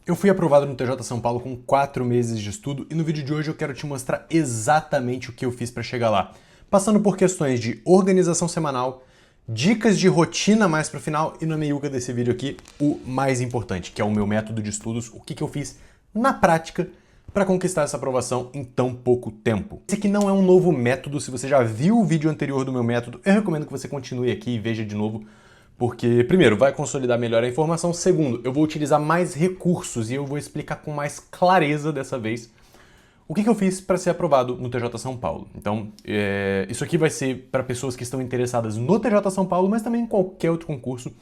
Eu fui aprovado no TJ São Paulo com 4 meses de estudo e no vídeo de hoje eu quero te mostrar exatamente o que eu fiz para chegar lá. Passando por questões de organização semanal, dicas de rotina mais pro final e na meiuca desse vídeo aqui, o mais importante, que é o meu método de estudos, o que eu fiz na prática para conquistar essa aprovação em tão pouco tempo. Esse aqui não é um novo método, se você já viu o vídeo anterior do meu método, eu recomendo que você continue aqui e veja de novo, porque, primeiro, vai consolidar melhor a informação, segundo, eu vou utilizar mais recursos e eu vou explicar com mais clareza dessa vez o que eu fiz para ser aprovado no TJ São Paulo. Então, isso aqui vai ser para pessoas que estão interessadas no TJ São Paulo, mas também em qualquer outro concurso.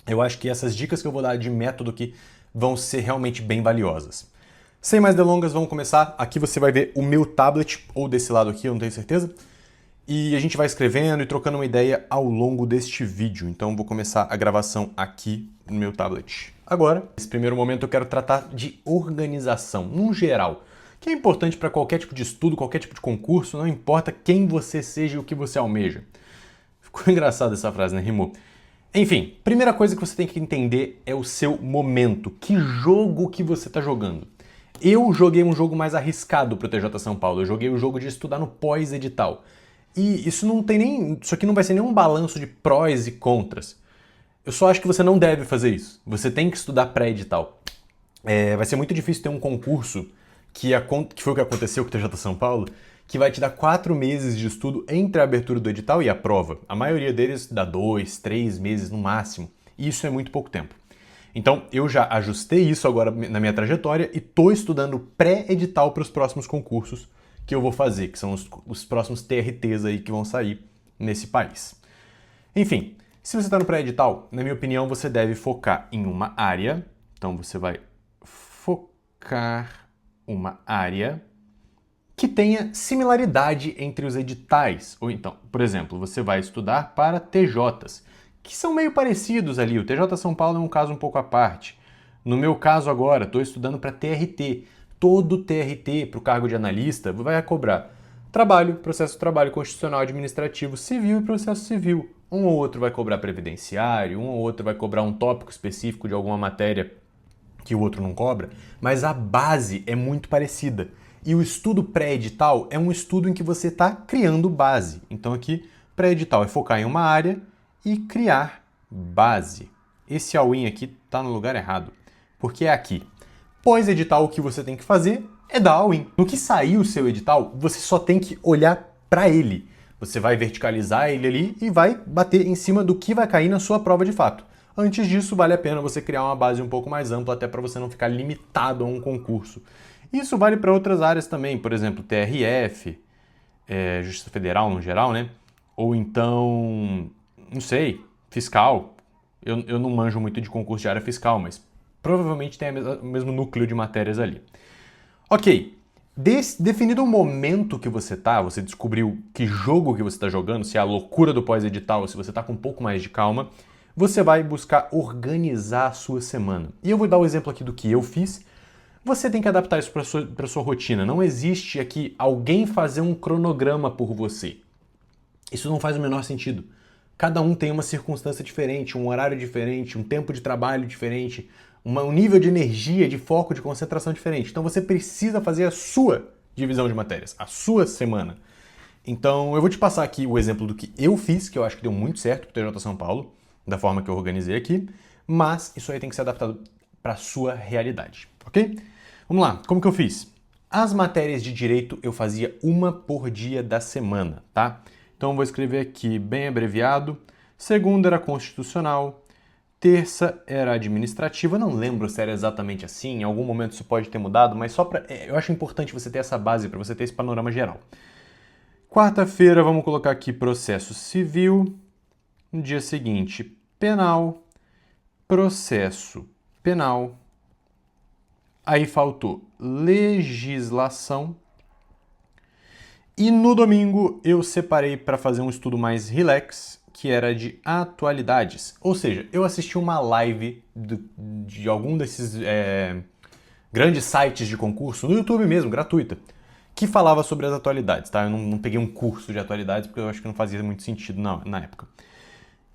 Eu acho que essas dicas que eu vou dar de método aqui vão ser realmente bem valiosas. Sem mais delongas, vamos começar. Aqui você vai ver o meu tablet, ou desse lado aqui, eu não tenho certeza. E a gente vai escrevendo e trocando uma ideia ao longo deste vídeo. Então vou começar a gravação aqui no meu tablet. Agora, nesse primeiro momento eu quero tratar de organização, num geral, que é importante para qualquer tipo de estudo, qualquer tipo de concurso, não importa quem você seja e o que você almeja. Ficou engraçada essa frase, né? Rimou. Enfim, primeira coisa que você tem que entender é o seu momento. Que jogo que você está jogando? Eu joguei um jogo mais arriscado para o TJ São Paulo. Eu joguei o jogo de estudar no pós-edital. E isso aqui não vai ser nenhum balanço de prós e contras. Eu só acho que você não deve fazer isso. Você tem que estudar pré-edital. Vai ser muito difícil ter um concurso que foi o que aconteceu com o TJ São Paulo, que vai te dar 4 meses de estudo entre a abertura do edital e a prova. A maioria deles dá 2, 3 meses no máximo. E isso é muito pouco tempo. Então, eu já ajustei isso agora na minha trajetória e estou estudando pré-edital para os próximos concursos que eu vou fazer, que são os próximos TRTs aí que vão sair nesse país. Enfim, se você está no pré-edital, na minha opinião, você deve focar em uma área. Então, você vai focar uma área que tenha similaridade entre os editais. Ou então, por exemplo, você vai estudar para TJs, que são meio parecidos ali. O TJ São Paulo é um caso um pouco à parte. No meu caso agora, estou estudando para TRT. Todo TRT para o cargo de analista vai cobrar trabalho, processo de trabalho constitucional, administrativo, civil e processo civil. Um ou outro vai cobrar previdenciário, um ou outro vai cobrar um tópico específico de alguma matéria que o outro não cobra, mas a base é muito parecida. E o estudo pré-edital é um estudo em que você está criando base. Então aqui, pré-edital é focar em uma área e criar base. Esse all-in aqui está no lugar errado, porque é aqui. Pós-edital, o que você tem que fazer é dar all-in. No que sair o seu edital, você só tem que olhar para ele. Você vai verticalizar ele ali e vai bater em cima do que vai cair na sua prova de fato. Antes disso, vale a pena você criar uma base um pouco mais ampla, até para você não ficar limitado a um concurso. Isso vale para outras áreas também, por exemplo, TRF, Justiça Federal no geral, né? Ou então, não sei, fiscal. Eu não manjo muito de concurso de área fiscal, mas provavelmente tem o mesmo núcleo de matérias ali. Ok, definido o momento que você tá, você descobriu que jogo que você está jogando, se é a loucura do pós-edital ou se você está com um pouco mais de calma, você vai buscar organizar a sua semana. E eu vou dar o exemplo aqui do que eu fiz. Você tem que adaptar isso para sua rotina. Não existe aqui alguém fazer um cronograma por você. Isso não faz o menor sentido. Cada um tem uma circunstância diferente, um horário diferente, um tempo de trabalho diferente, um nível de energia, de foco, de concentração diferente. Então você precisa fazer a sua divisão de matérias, a sua semana. Então eu vou te passar aqui o exemplo do que eu fiz, que eu acho que deu muito certo para o TJ São Paulo, da forma que eu organizei aqui, mas isso aí tem que ser adaptado para a sua realidade, ok? Vamos lá, como que eu fiz? As matérias de direito eu fazia uma por dia da semana, tá? Então eu vou escrever aqui bem abreviado. Segunda era constitucional, terça era administrativa, não lembro se era exatamente assim, em algum momento isso pode ter mudado, mas só para eu acho importante você ter essa base para você ter esse panorama geral. Quarta-feira vamos colocar aqui processo civil, no dia seguinte penal, processo penal, aí faltou legislação. E no domingo eu separei para fazer um estudo mais relax, que era de atualidades. Ou seja, eu assisti uma live de algum desses grandes sites de concurso, no YouTube mesmo, gratuita, que falava sobre as atualidades, tá? Eu não peguei um curso de atualidades, porque eu acho que não fazia muito sentido na época.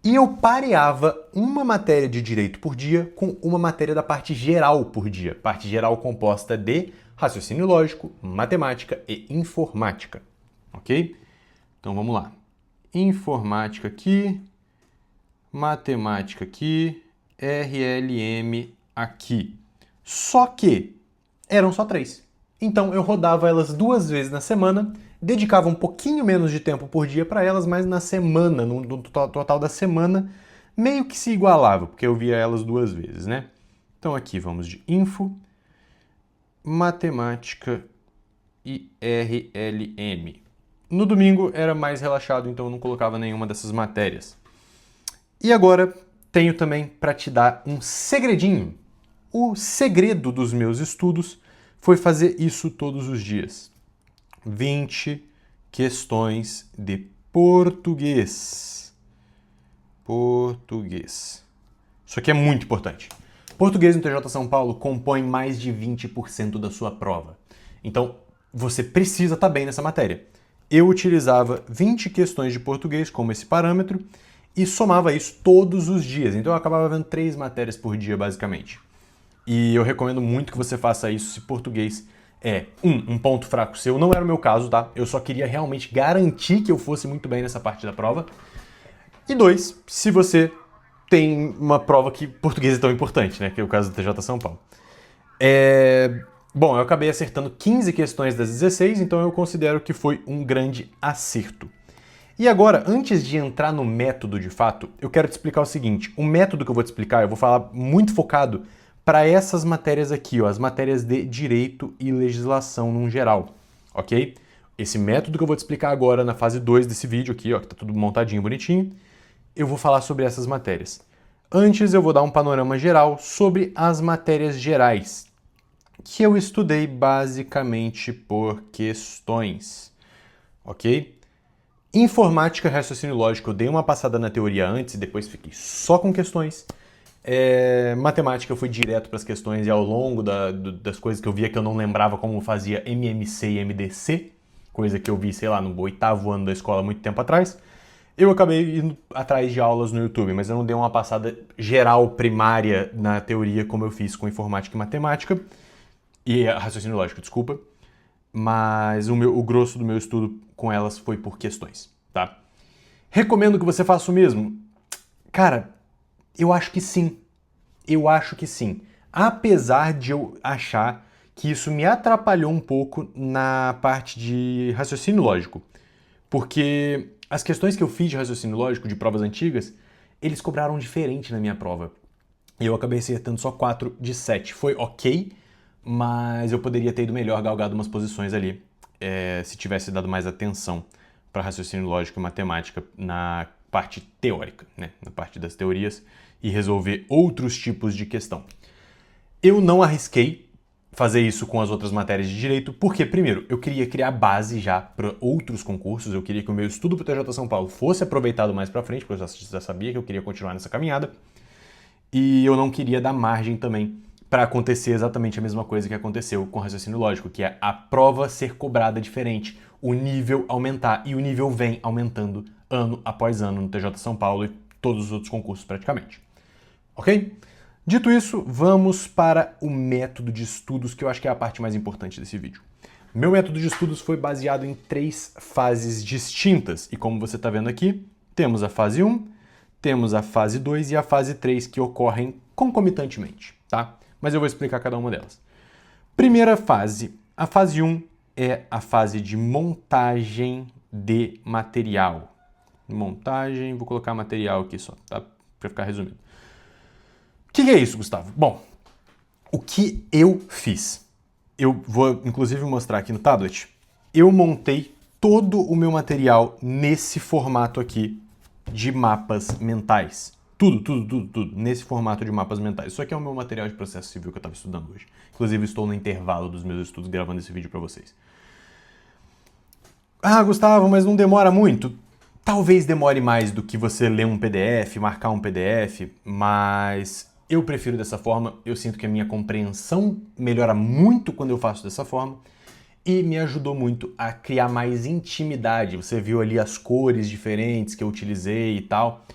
E eu pareava uma matéria de direito por dia com uma matéria da parte geral por dia. Parte geral composta de raciocínio lógico, matemática e informática. Ok? Então vamos lá. Informática aqui, matemática aqui, RLM aqui. Só que eram só 3. Então eu rodava elas 2 vezes na semana, dedicava um pouquinho menos de tempo por dia para elas, mas na semana, no total da semana, meio que se igualava, porque eu via elas 2 vezes, né? Então aqui vamos de info, matemática e RLM. No domingo era mais relaxado, então eu não colocava nenhuma dessas matérias. E agora tenho também para te dar um segredinho. O segredo dos meus estudos foi fazer isso todos os dias. 20 questões de português. Português. Isso aqui é muito importante. Português no TJ São Paulo compõe mais de 20% da sua prova. Então, você precisa estar bem nessa matéria. Eu utilizava 20 questões de português como esse parâmetro e somava isso todos os dias. Então, eu acabava vendo 3 matérias por dia, basicamente. E eu recomendo muito que você faça isso se português é, um ponto fraco seu. Não era o meu caso, tá? Eu só queria realmente garantir que eu fosse muito bem nessa parte da prova. E 2, se você tem uma prova que português é tão importante, né? Que é o caso do TJ São Paulo. Bom, eu acabei acertando 15 questões das 16, então eu considero que foi um grande acerto. E agora, antes de entrar no método de fato, eu quero te explicar o seguinte. O método que eu vou te explicar, eu vou falar muito focado para essas matérias aqui, ó, as matérias de direito e legislação no geral, ok? Esse método que eu vou te explicar agora na fase 2 desse vídeo aqui, ó, que tá tudo montadinho, bonitinho, eu vou falar sobre essas matérias. Antes eu vou dar um panorama geral sobre as matérias gerais, que eu estudei basicamente por questões, ok? Informática e raciocínio lógico, eu dei uma passada na teoria antes e depois fiquei só com questões. Matemática eu fui direto para as questões e ao longo das coisas que eu via que eu não lembrava como fazia MMC e MDC, coisa que eu vi, sei lá, no 8º ano da escola muito tempo atrás, eu acabei indo atrás de aulas no YouTube, mas eu não dei uma passada geral primária na teoria como eu fiz com informática e matemática, e raciocínio lógico, desculpa, mas o grosso do meu estudo com elas foi por questões, tá? Recomendo que você faça o mesmo? Cara, eu acho que sim. Eu acho que sim. Apesar de eu achar que isso me atrapalhou um pouco na parte de raciocínio lógico. Porque as questões que eu fiz de raciocínio lógico, de provas antigas, eles cobraram diferente na minha prova. E eu acabei acertando só 4 de 7. Foi ok, mas eu poderia ter ido melhor, galgado umas posições ali, se tivesse dado mais atenção para raciocínio lógico e matemática na parte teórica, né? Na parte das teorias, e resolver outros tipos de questão. Eu não arrisquei fazer isso com as outras matérias de direito, porque, primeiro, eu queria criar base já para outros concursos, eu queria que o meu estudo para o TJ São Paulo fosse aproveitado mais para frente, porque eu já sabia que eu queria continuar nessa caminhada, e eu não queria dar margem também para acontecer exatamente a mesma coisa que aconteceu com o raciocínio lógico, que é a prova ser cobrada diferente, o nível aumentar, e o nível vem aumentando ano após ano no TJ São Paulo e todos os outros concursos praticamente. Ok? Dito isso, vamos para o método de estudos, que eu acho que é a parte mais importante desse vídeo. Meu método de estudos foi baseado em 3 fases distintas, e como você está vendo aqui, temos a fase 1, temos a fase 2 e a fase 3 que ocorrem concomitantemente, tá? Mas eu vou explicar cada uma delas. Primeira fase, a fase 1 é a fase de montagem de material. Montagem, vou colocar material aqui só, tá? Para ficar resumido. O que é isso, Gustavo? Bom, o que eu fiz? Eu vou, inclusive, mostrar aqui no tablet. Eu montei todo o meu material nesse formato aqui de mapas mentais. Tudo, nesse formato de mapas mentais. Isso aqui é o meu material de processo civil que eu estava estudando hoje. Inclusive, estou no intervalo dos meus estudos gravando esse vídeo para vocês. Ah, Gustavo, mas não demora muito? Talvez demore mais do que você ler um PDF, marcar um PDF, mas eu prefiro dessa forma. Eu sinto que a minha compreensão melhora muito quando eu faço dessa forma e me ajudou muito a criar mais intimidade. Você viu ali as cores diferentes que eu utilizei e tal.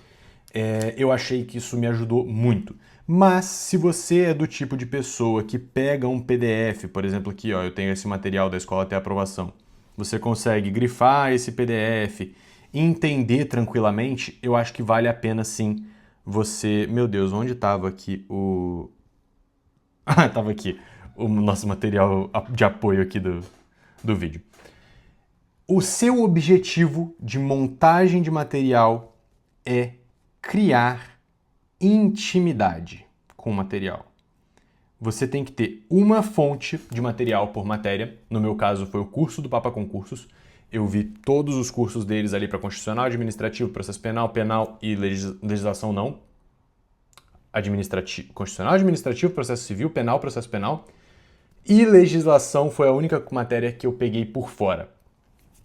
Eu achei que isso me ajudou muito. Mas se você é do tipo de pessoa que pega um PDF, por exemplo, aqui, ó, eu tenho esse material da escola até aprovação, você consegue grifar esse PDF e entender tranquilamente, eu acho que vale a pena sim você... Meu Deus, onde estava aqui o... Ah, estava aqui o nosso material de apoio aqui do vídeo. O seu objetivo de montagem de material é criar intimidade com o material. Você tem que ter uma fonte de material por matéria. No meu caso, foi o curso do Papa Concursos. Eu vi todos os cursos deles ali para Constitucional, Administrativo, Processo Penal, Penal e Legislação não. Constitucional, Administrativo, Processo Civil, Penal, Processo Penal. E Legislação foi a única matéria que eu peguei por fora.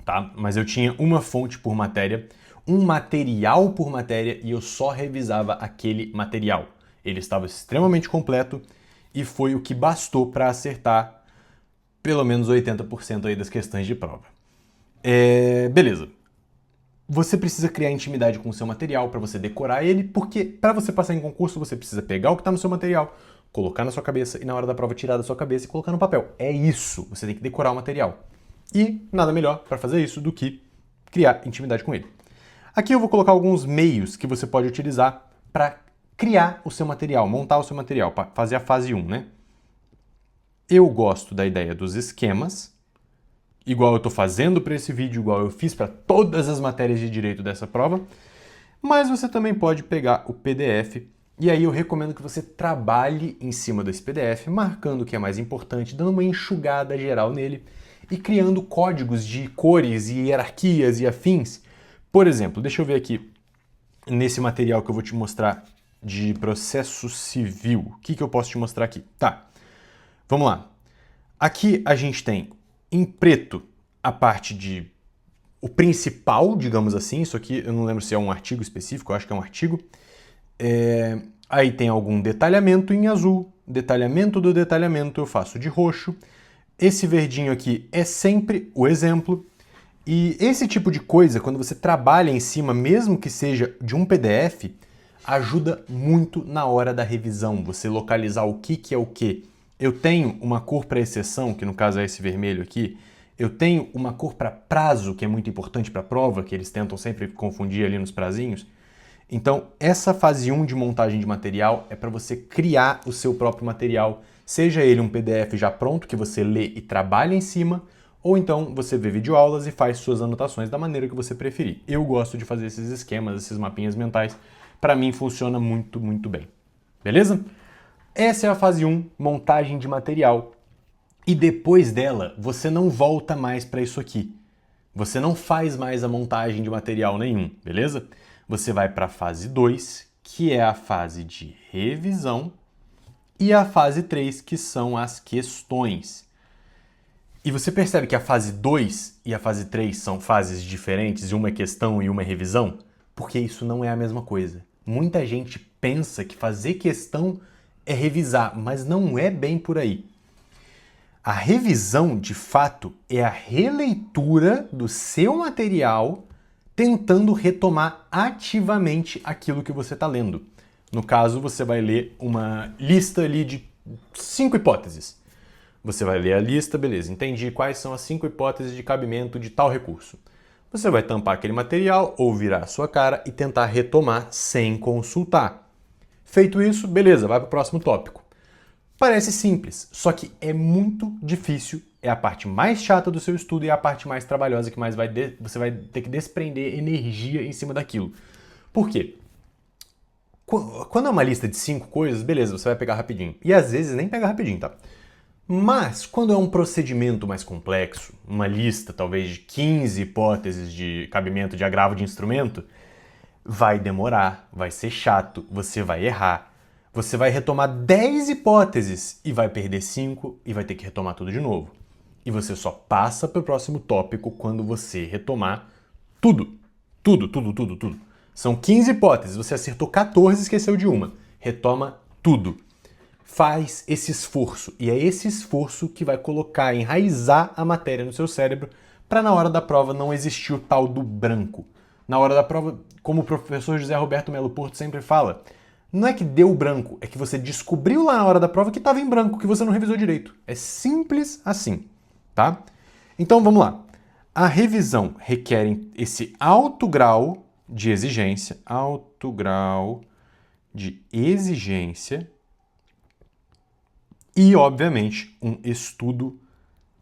Tá? Mas eu tinha uma fonte por matéria, um material por matéria e eu só revisava aquele material. Ele estava extremamente completo e foi o que bastou para acertar pelo menos 80% aí das questões de prova. Beleza. Você precisa criar intimidade com o seu material para você decorar ele, porque para você passar em concurso você precisa pegar o que está no seu material, colocar na sua cabeça e na hora da prova tirar da sua cabeça e colocar no papel. É isso, você tem que decorar o material. E nada melhor para fazer isso do que criar intimidade com ele. Aqui eu vou colocar alguns meios que você pode utilizar para criar o seu material, montar o seu material, para fazer a fase 1, né? Eu gosto da ideia dos esquemas, igual eu estou fazendo para esse vídeo, igual eu fiz para todas as matérias de direito dessa prova, mas você também pode pegar o PDF e aí eu recomendo que você trabalhe em cima desse PDF, marcando o que é mais importante, dando uma enxugada geral nele e criando códigos de cores e hierarquias e afins. Por exemplo, deixa eu ver aqui nesse material que eu vou te mostrar de processo civil. O que eu posso te mostrar aqui? Tá, vamos lá. Aqui a gente tem em preto a parte de... o principal, digamos assim. Isso aqui eu não lembro se é um artigo específico, eu acho que é um artigo. Aí tem algum detalhamento em azul. Detalhamento do detalhamento eu faço de roxo. Esse verdinho aqui é sempre o exemplo. E esse tipo de coisa, quando você trabalha em cima, mesmo que seja de um PDF, ajuda muito na hora da revisão, você localizar o que é o que. Eu tenho uma cor para exceção, que no caso é esse vermelho aqui. Eu tenho uma cor para prazo, que é muito importante para a prova, que eles tentam sempre confundir ali nos prazinhos. Então, essa fase 1 de montagem de material é para você criar o seu próprio material, seja ele um PDF já pronto, que você lê e trabalha em cima, ou então você vê videoaulas e faz suas anotações da maneira que você preferir. Eu gosto de fazer esses esquemas, esses mapinhas mentais. Para mim funciona muito, muito bem. Beleza? Essa é a fase 1, montagem de material. E depois dela, você não volta mais para isso aqui. Você não faz mais a montagem de material nenhum, beleza? Você vai para a fase 2, que é a fase de revisão, e a fase 3, que são as questões. E você percebe que a fase 2 e a fase 3 são fases diferentes, e uma é questão e uma é revisão? Porque isso não é a mesma coisa. Muita gente pensa que fazer questão é revisar, mas não é bem por aí. A revisão, de fato, é a releitura do seu material tentando retomar ativamente aquilo que você está lendo. No caso, você vai ler uma lista ali de 5 hipóteses. Você vai ler a lista, beleza, entendi quais são as 5 hipóteses de cabimento de tal recurso. Você vai tampar aquele material ou virar a sua cara e tentar retomar sem consultar. Feito isso, beleza, vai para o próximo tópico. Parece simples, só que é muito difícil, é a parte mais chata do seu estudo e é a parte mais trabalhosa que mais você vai ter que desprender energia em cima daquilo. Por quê? Quando é uma lista de 5 coisas, beleza, você vai pegar rapidinho. E às vezes nem pega rapidinho, tá? Mas, quando é um procedimento mais complexo, uma lista talvez de 15 hipóteses de cabimento de agravo de instrumento, vai demorar, vai ser chato, você vai errar. Você vai retomar 10 hipóteses e vai perder 5 e vai ter que retomar tudo de novo. E você só passa para o próximo tópico quando você retomar tudo. Tudo. São 15 hipóteses, você acertou 14 e esqueceu de uma. Retoma tudo. Faz esse esforço, e é esse esforço que vai colocar, enraizar a matéria no seu cérebro para na hora da prova não existir o tal do branco. na hora da prova, como o professor José Roberto Melo Porto sempre fala, não é que deu branco, é que você descobriu lá na hora da prova que estava em branco, que você não revisou direito. É simples assim, tá? Então vamos lá. A revisão requer esse alto grau de exigência, e, obviamente, um estudo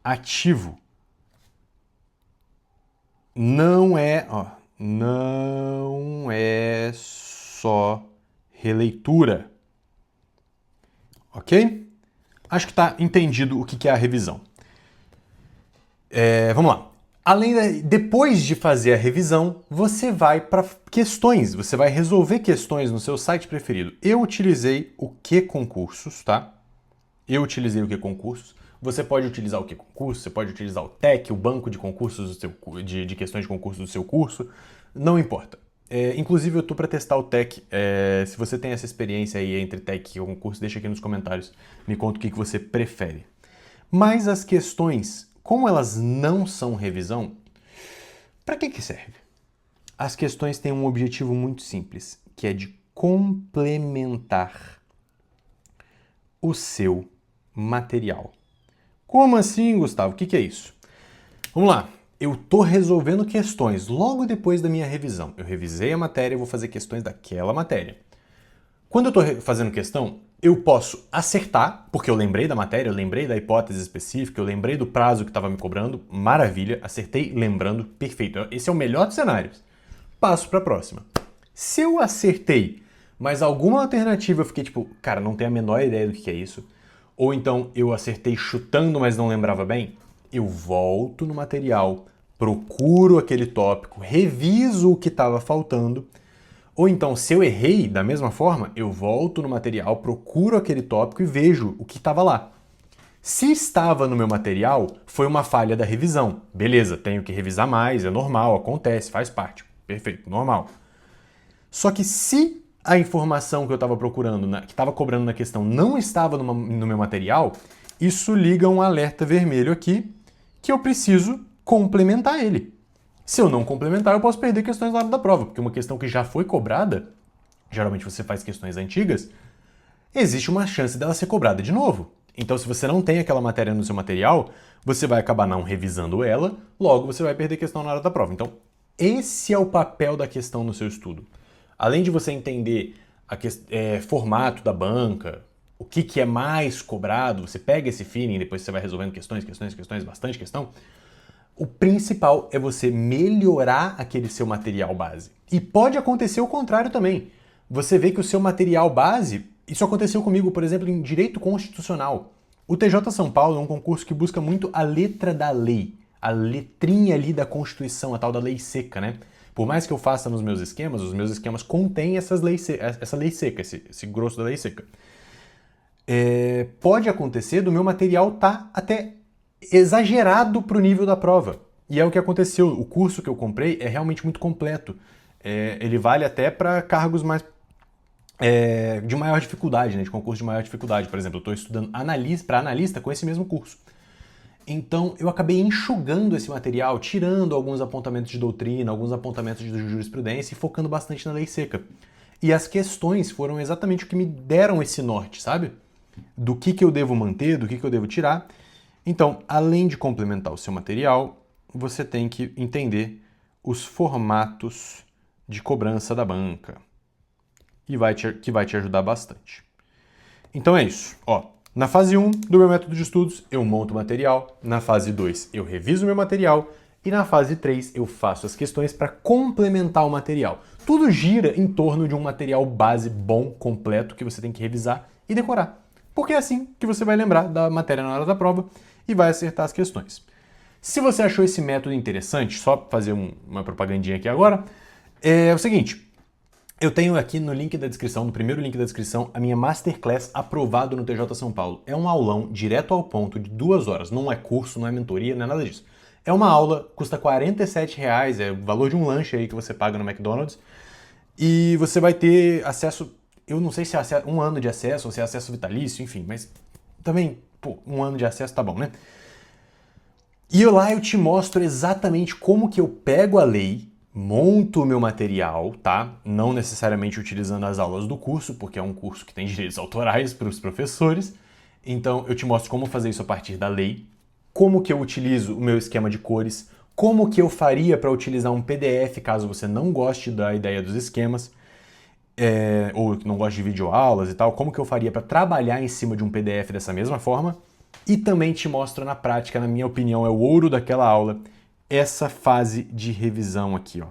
ativo. Não é só releitura. Ok? Acho que está entendido o que é a revisão. Vamos lá. Depois de fazer a revisão, você vai para questões, você vai resolver questões no seu site preferido. Eu utilizei o QConcursos, tá? Você pode utilizar o QConcursos, você pode utilizar o TEC, o banco de concursos de questões de concurso do seu curso, não importa. Inclusive eu estou para testar o TEC, se você tem essa experiência aí entre TEC e concurso, deixa aqui nos comentários, me conta o que você prefere. Mas as questões, como elas não são revisão, para que serve? As questões têm um objetivo muito simples, que é de complementar o seu material. Como assim, Gustavo? O que é isso? Vamos lá. Eu estou resolvendo questões logo depois da minha revisão. Eu revisei a matéria e vou fazer questões daquela matéria. Quando eu estou fazendo questão, eu posso acertar, porque eu lembrei da matéria, eu lembrei da hipótese específica, eu lembrei do prazo que estava me cobrando, maravilha, acertei lembrando, perfeito. Esse é o melhor dos cenários. Passo para a próxima. Se eu acertei, mas alguma alternativa eu fiquei tipo, cara, não tenho a menor ideia do que é isso, ou então eu acertei chutando, mas não lembrava bem, eu volto no material, procuro aquele tópico, reviso o que estava faltando. Ou então, se eu errei da mesma forma, eu volto no material, procuro aquele tópico e vejo o que estava lá. Se estava no meu material, foi uma falha da revisão. Beleza, tenho que revisar mais, é normal, acontece, faz parte. Perfeito, normal. Só que se a informação que eu estava procurando, que estava cobrando na questão, não estava no meu material, isso liga um alerta vermelho aqui que eu preciso complementar ele. Se eu não complementar, eu posso perder questões na hora da prova, porque uma questão que já foi cobrada, geralmente você faz questões antigas, existe uma chance dela ser cobrada de novo. Então, se você não tem aquela matéria no seu material, você vai acabar não revisando ela, logo você vai perder questão na hora da prova. Então, esse é o papel da questão no seu estudo. Além de você entender formato da banca, o que é mais cobrado, você pega esse feeling e depois você vai resolvendo questões, bastante questão. O principal é você melhorar aquele seu material base. E pode acontecer o contrário também. Você vê que o seu material base, isso aconteceu comigo, por exemplo, em Direito Constitucional. O TJ São Paulo é um concurso que busca muito a letra da lei, a letrinha ali da Constituição, a tal da lei seca, né? Por mais que eu faça nos meus esquemas, os meus esquemas contêm essa lei seca, esse grosso da lei seca. Pode acontecer do meu material estar até exagerado para o nível da prova. E é o que aconteceu. O curso que eu comprei é realmente muito completo. Ele vale até para cargos mais de maior dificuldade, né? De concurso de maior dificuldade. Por exemplo, eu estou estudando para analista com esse mesmo curso. Então, eu acabei enxugando esse material, tirando alguns apontamentos de doutrina, alguns apontamentos de jurisprudência e focando bastante na lei seca. E as questões foram exatamente o que me deram esse norte, sabe? Do que eu devo manter, do que eu devo tirar. Então, além de complementar o seu material, você tem que entender os formatos de cobrança da banca, que vai te ajudar bastante. Então é isso. Na fase 1 do meu método de estudos, eu monto o material. Na fase 2, eu reviso o meu material. E na fase 3, eu faço as questões para complementar o material. Tudo gira em torno de um material base bom, completo, que você tem que revisar e decorar. Porque é assim que você vai lembrar da matéria na hora da prova e vai acertar as questões. Se você achou esse método interessante, só fazer uma propagandinha aqui agora, é o seguinte, eu tenho aqui no link da descrição, no primeiro link da descrição, a minha Masterclass aprovado no TJ São Paulo. É um aulão direto ao ponto de 2 horas, não é curso, não é mentoria, não é nada disso. É uma aula, custa R$47, é o valor de um lanche aí que você paga no McDonald's, e você vai ter acesso, eu não sei se é 1 ano de acesso ou se é acesso vitalício, enfim, mas também, 1 ano de acesso tá bom, né? E lá eu te mostro exatamente como que eu pego a lei monto o meu material, tá? Não necessariamente utilizando as aulas do curso, porque é um curso que tem direitos autorais para os professores. Então eu te mostro como fazer isso a partir da lei, como que eu utilizo o meu esquema de cores, como que eu faria para utilizar um PDF caso você não goste da ideia dos esquemas, ou não goste de videoaulas e tal, como que eu faria para trabalhar em cima de um PDF dessa mesma forma. E também te mostro na prática, na minha opinião, é o ouro daquela aula, essa fase de revisão aqui, ó.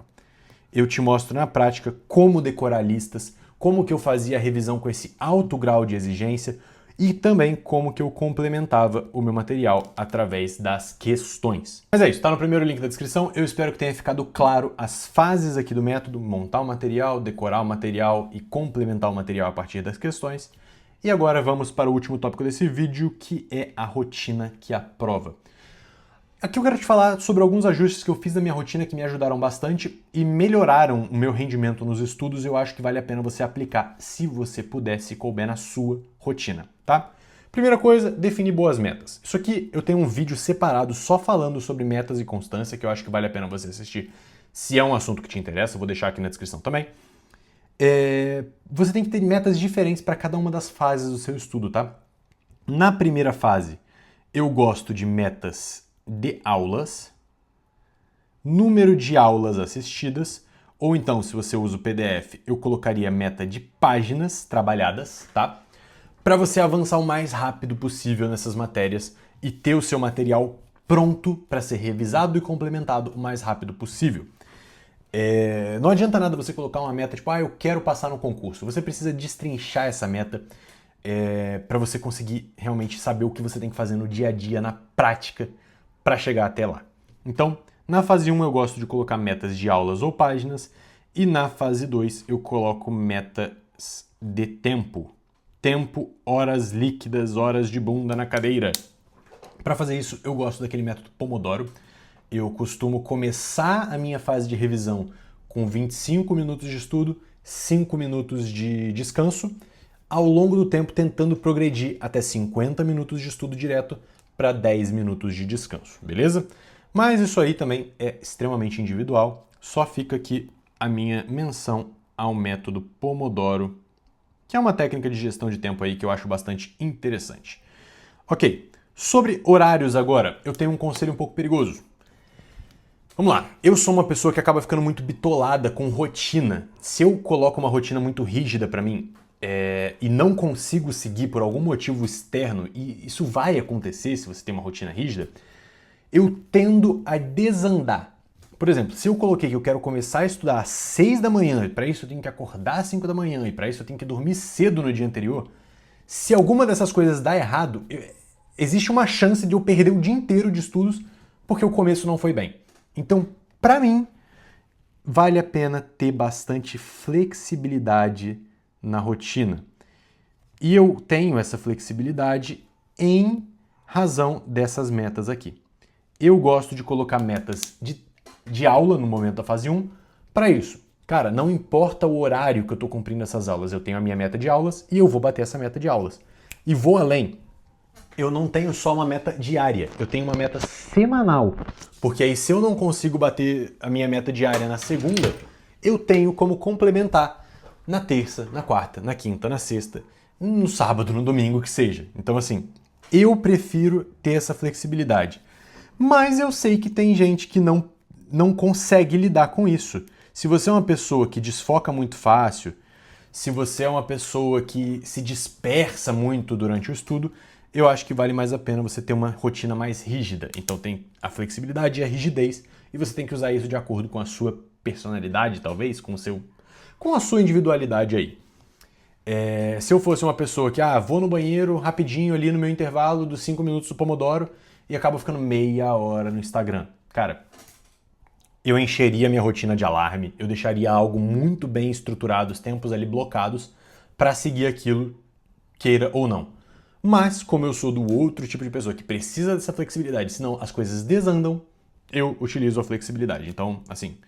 Eu te mostro na prática como decorar listas, como que eu fazia a revisão com esse alto grau de exigência e também como que eu complementava o meu material através das questões. Mas é isso, tá no primeiro link da descrição. Eu espero que tenha ficado claro as fases aqui do método: montar o material, decorar o material e complementar o material a partir das questões. E agora vamos para o último tópico desse vídeo, que é a rotina que aprova. Aqui eu quero te falar sobre alguns ajustes que eu fiz na minha rotina que me ajudaram bastante e melhoraram o meu rendimento nos estudos. Eu acho que vale a pena você aplicar se você puder, se couber na sua rotina, tá? Primeira coisa, definir boas metas. Isso aqui eu tenho um vídeo separado só falando sobre metas e constância, que eu acho que vale a pena você assistir se é um assunto que te interessa. Eu vou deixar aqui na descrição também. Você tem que ter metas diferentes para cada uma das fases do seu estudo, tá? Na primeira fase, eu gosto de metas de aulas, número de aulas assistidas, ou então, se você usa o PDF, eu colocaria meta de páginas trabalhadas, tá? Para você avançar o mais rápido possível nessas matérias e ter o seu material pronto para ser revisado e complementado o mais rápido possível. Não adianta nada você colocar uma meta tipo, eu quero passar no concurso. Você precisa destrinchar essa meta para você conseguir realmente saber o que você tem que fazer no dia a dia, na prática, para chegar até lá. Então, na fase 1 eu gosto de colocar metas de aulas ou páginas, e na fase 2 eu coloco metas de tempo. Tempo, horas líquidas, horas de bunda na cadeira. Para fazer isso, eu gosto daquele método Pomodoro. Eu costumo começar a minha fase de revisão com 25 minutos de estudo, 5 minutos de descanso, ao longo do tempo tentando progredir até 50 minutos de estudo direto para 10 minutos de descanso, beleza? Mas isso aí também é extremamente individual, só fica aqui a minha menção ao método Pomodoro, que é uma técnica de gestão de tempo aí que eu acho bastante interessante. Ok, sobre horários agora, eu tenho um conselho um pouco perigoso. Vamos lá, eu sou uma pessoa que acaba ficando muito bitolada com rotina. Se eu coloco uma rotina muito rígida para mim, e não consigo seguir por algum motivo externo, e isso vai acontecer se você tem uma rotina rígida, eu tendo a desandar. Por exemplo, se eu coloquei que eu quero começar a estudar às 6 da manhã, e para isso eu tenho que acordar às 5 da manhã, e para isso eu tenho que dormir cedo no dia anterior, se alguma dessas coisas dá errado, existe uma chance de eu perder o dia inteiro de estudos porque o começo não foi bem. Então, para mim, vale a pena ter bastante flexibilidade na rotina. E eu tenho essa flexibilidade em razão dessas metas aqui. Eu gosto de colocar metas de aula no momento da fase 1 para isso. Cara, não importa o horário que eu estou cumprindo essas aulas, eu tenho a minha meta de aulas e eu vou bater essa meta de aulas. E vou além. Eu não tenho só uma meta diária, eu tenho uma meta semanal. Porque aí, se eu não consigo bater a minha meta diária na segunda, eu tenho como complementar na terça, na quarta, na quinta, na sexta, no sábado, no domingo, que seja. Então, assim, eu prefiro ter essa flexibilidade. Mas eu sei que tem gente que não consegue lidar com isso. Se você é uma pessoa que desfoca muito fácil, se você é uma pessoa que se dispersa muito durante o estudo, eu acho que vale mais a pena você ter uma rotina mais rígida. Então tem a flexibilidade e a rigidez, e você tem que usar isso de acordo com a sua personalidade, talvez, com a sua individualidade aí. Se eu fosse uma pessoa que, vou no banheiro rapidinho ali no meu intervalo dos 5 minutos do Pomodoro e acabo ficando meia hora no Instagram. Cara, eu encheria minha rotina de alarme, eu deixaria algo muito bem estruturado, os tempos ali blocados, para seguir aquilo, queira ou não. Mas, como eu sou do outro tipo de pessoa que precisa dessa flexibilidade, senão as coisas desandam, eu utilizo a flexibilidade. Então, assim,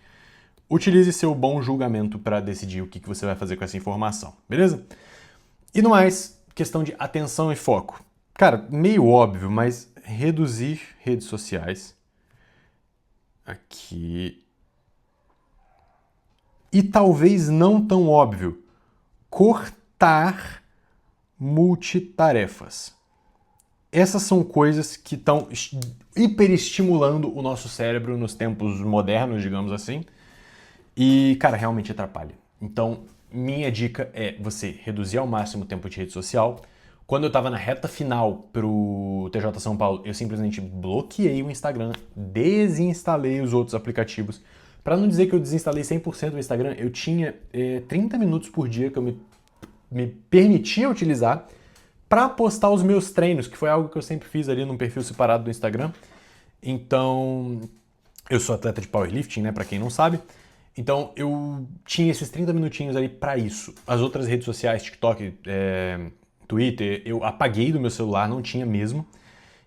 utilize seu bom julgamento para decidir o que você vai fazer com essa informação, beleza? E no mais, questão de atenção e foco. Cara, meio óbvio, mas reduzir redes sociais. Aqui. E talvez não tão óbvio, cortar multitarefas. Essas são coisas que estão hiperestimulando o nosso cérebro nos tempos modernos, digamos assim. E, cara, realmente atrapalha. Então, minha dica é você reduzir ao máximo o tempo de rede social. Quando eu tava na reta final pro TJ São Paulo, eu simplesmente bloqueei o Instagram, desinstalei os outros aplicativos. Pra não dizer que eu desinstalei 100% o Instagram, eu tinha 30 minutos por dia que eu me permitia utilizar para postar os meus treinos, que foi algo que eu sempre fiz ali num perfil separado do Instagram. Então, eu sou atleta de powerlifting, né, para quem não sabe. Então, eu tinha esses 30 minutinhos ali para isso. As outras redes sociais, TikTok, Twitter, eu apaguei do meu celular, não tinha mesmo.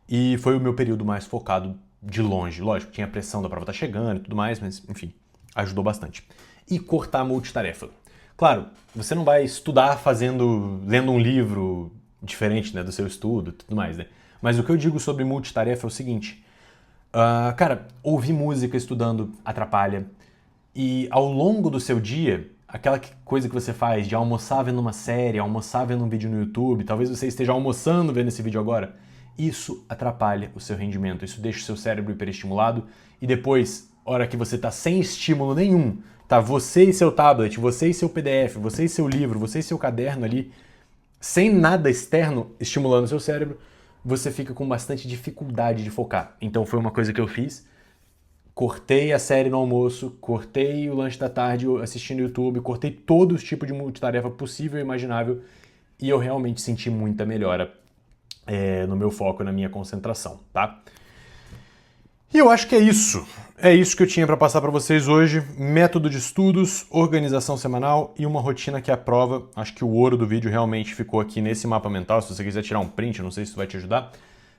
E foi o meu período mais focado de longe. Lógico, tinha a pressão da prova estar chegando e tudo mais, mas, enfim, ajudou bastante. E cortar a multitarefa. Claro, você não vai estudar lendo um livro diferente, né, do seu estudo e tudo mais, né? Mas o que eu digo sobre multitarefa é o seguinte. Cara, ouvir música estudando atrapalha. E ao longo do seu dia, aquela coisa que você faz de almoçar vendo uma série, almoçar vendo um vídeo no YouTube, talvez você esteja almoçando vendo esse vídeo agora, isso atrapalha o seu rendimento, isso deixa o seu cérebro hiperestimulado e depois, hora que você tá sem estímulo nenhum, tá você e seu tablet, você e seu PDF, você e seu livro, você e seu caderno ali, sem nada externo estimulando o seu cérebro, você fica com bastante dificuldade de focar. Então foi uma coisa que eu fiz. Cortei a série no almoço, cortei o lanche da tarde assistindo YouTube, cortei todos os tipos de multitarefa possível e imaginável e eu realmente senti muita melhora no meu foco, na minha concentração, tá? E eu acho que é isso. É isso que eu tinha para passar para vocês hoje. Método de estudos, organização semanal e uma rotina que é a prova. Acho que o ouro do vídeo realmente ficou aqui nesse mapa mental. Se você quiser tirar um print, não sei se isso vai te ajudar,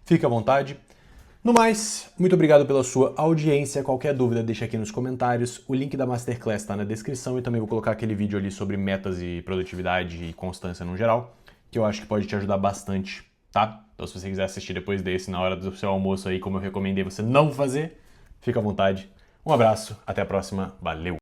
fique à vontade. No mais, muito obrigado pela sua audiência. Qualquer dúvida, deixa aqui nos comentários. O link da Masterclass está na descrição e também vou colocar aquele vídeo ali sobre metas e produtividade e constância no geral, que eu acho que pode te ajudar bastante, tá? Então se você quiser assistir depois desse, na hora do seu almoço aí, como eu recomendei você não fazer, fica à vontade. Um abraço, até a próxima, valeu!